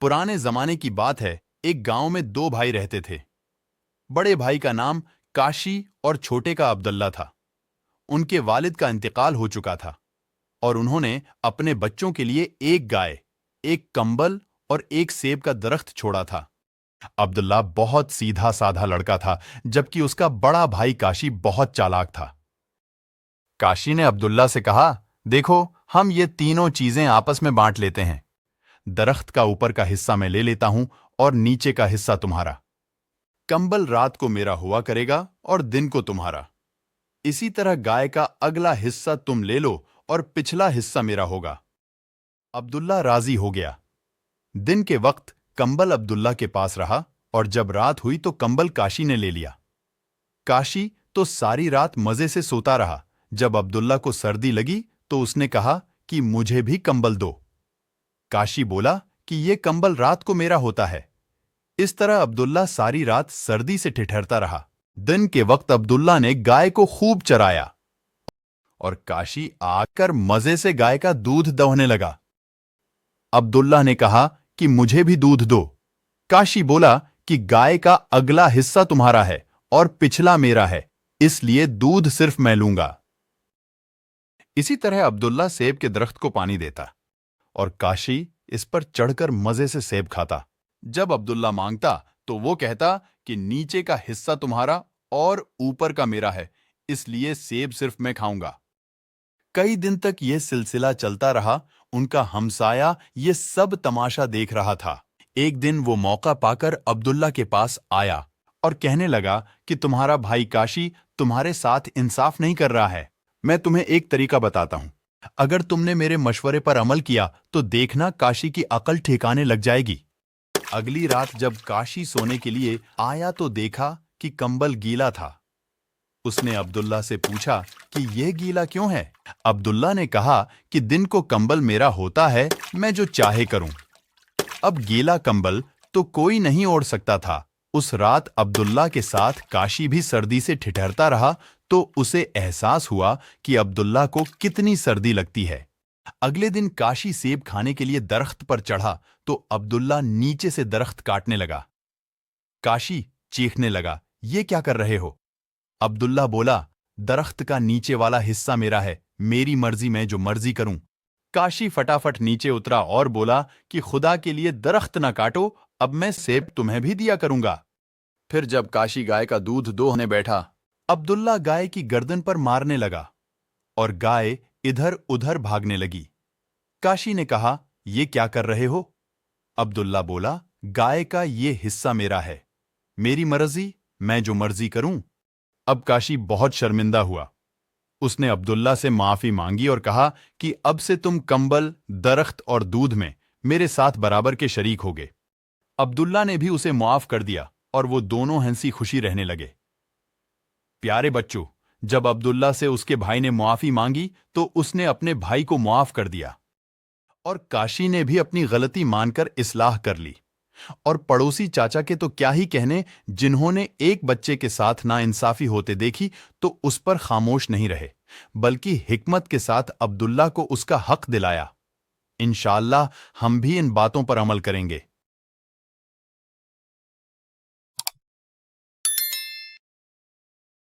पुराने जमाने की बात है, एक गांव में दो भाई रहते थे। बड़े भाई का नाम काशी और छोटे का अब्दुल्ला था। उनके वालिद का इंतकाल हो चुका था और उन्होंने अपने बच्चों के लिए एक गाय, एक कंबल और एक सेब का दरख्त छोड़ा था। अब्दुल्ला बहुत सीधा साधा लड़का था, जबकि उसका बड़ा भाई काशी बहुत चालाक था। काशी ने अब्दुल्ला से कहा, देखो, हम ये तीनों चीजें आपस में बांट लेते हैं। दरख्त का ऊपर का हिस्सा मैं ले लेता हूं और नीचे का हिस्सा तुम्हारा। कंबल रात को मेरा हुआ करेगा और दिन को तुम्हारा। इसी तरह गाय का अगला हिस्सा तुम ले लो और पिछला हिस्सा मेरा होगा। अब्दुल्ला राजी हो गया। दिन के वक्त कंबल अब्दुल्ला के पास रहा और जब रात हुई तो कंबल काशी ने ले लिया। काशी तो सारी रात मजे से सोता रहा। जब अब्दुल्ला को सर्दी लगी तो उसने कहा कि मुझे भी कंबल दो। काशी बोला कि ये कंबल रात को मेरा होता है। इस तरह अब्दुल्ला सारी रात सर्दी से ठिठुरता रहा। दिन के वक्त अब्दुल्ला ने गाय को खूब चराया और काशी आकर मजे से गाय का दूध दोहने लगा। अब्दुल्ला ने कहा कि मुझे भी दूध दो। काशी बोला कि गाय का अगला हिस्सा तुम्हारा है और पिछला मेरा है, इसलिए दूध सिर्फ मैं लूंगा। इसी तरह अब्दुल्ला सेब के दरख्त को पानी देता और काशी इस पर चढ़कर मजे से सेब खाता। जब अब्दुल्ला मांगता तो वो कहता कि नीचे का हिस्सा तुम्हारा और ऊपर का मेरा है, इसलिए सेब सिर्फ मैं खाऊंगा। कई दिन तक ये सिलसिला चलता रहा। उनका हमसाया ये सब तमाशा देख रहा था। एक दिन वो मौका पाकर अब्दुल्ला के पास आया और कहने लगा कि तुम्हारा भाई काशी तुम्हारे साथ इंसाफ नहीं कर रहा है। मैं तुम्हें एक तरीका बताता हूं। अगर तुमने मेरे मशवरे पर अमल किया तो देखना काशी की अकल ठिकाने लग जाएगी। अगली रात जब काशी सोने के लिए आया तो देखा कि कंबल गीला था। उसने अब्दुल्ला से पूछा कि यह गीला क्यों है? अब्दुल्ला ने कहा कि दिन को कंबल मेरा होता है, मैं जो चाहे करूं। अब गीला कंबल तो कोई नहीं ओढ़ सकता था। उस रात अब्दुल्ला के साथ काशी भी सर्दी से ठिठुरता रहा तो उसे एहसास हुआ कि अब्दुल्ला को कितनी सर्दी लगती है। अगले दिन काशी सेब खाने के लिए दरख्त पर चढ़ा तो अब्दुल्ला नीचे से दरख्त काटने लगा। काशी चीखने लगा, ये क्या कर रहे हो? अब्दुल्ला बोला, दरख्त का नीचे वाला हिस्सा मेरा है, मेरी मर्जी, मैं जो मर्जी करूं। काशी फटाफट नीचे उतरा और बोला कि खुदा के लिए दरख्त ना काटो, अब मैं सेब तुम्हें भी दिया करूंगा। फिर जब काशी गाय का दूध दोहने बैठा, अब्दुल्ला गाय की गर्दन पर मारने लगा और गाय इधर उधर भागने लगी। काशी ने कहा, ये क्या कर रहे हो? अब्दुल्ला बोला, गाय का ये हिस्सा मेरा है, मेरी मर्जी, मैं जो मर्जी करूं। अब काशी बहुत शर्मिंदा हुआ। उसने अब्दुल्ला से माफी मांगी और कहा कि अब से तुम कंबल, दरख्त और दूध में मेरे साथ बराबर के शरीक होगे। अब्दुल्ला ने भी उसे मुआफ कर दिया और वो दोनों हंसी खुशी रहने लगे। प्यारे बच्चों, जब अब्दुल्ला से उसके भाई ने मुआफी मांगी तो उसने अपने भाई को मुआफ कर दिया और काशी ने भी अपनी गलती मानकर इस्लाह कर ली। और पड़ोसी चाचा के तो क्या ही कहने, जिन्होंने एक बच्चे के साथ नाइंसाफी होते देखी तो उस पर खामोश नहीं रहे, बल्कि हिकमत के साथ अब्दुल्ला को उसका हक दिलाया। इंशाअल्लाह हम भी इन बातों पर अमल करेंगे।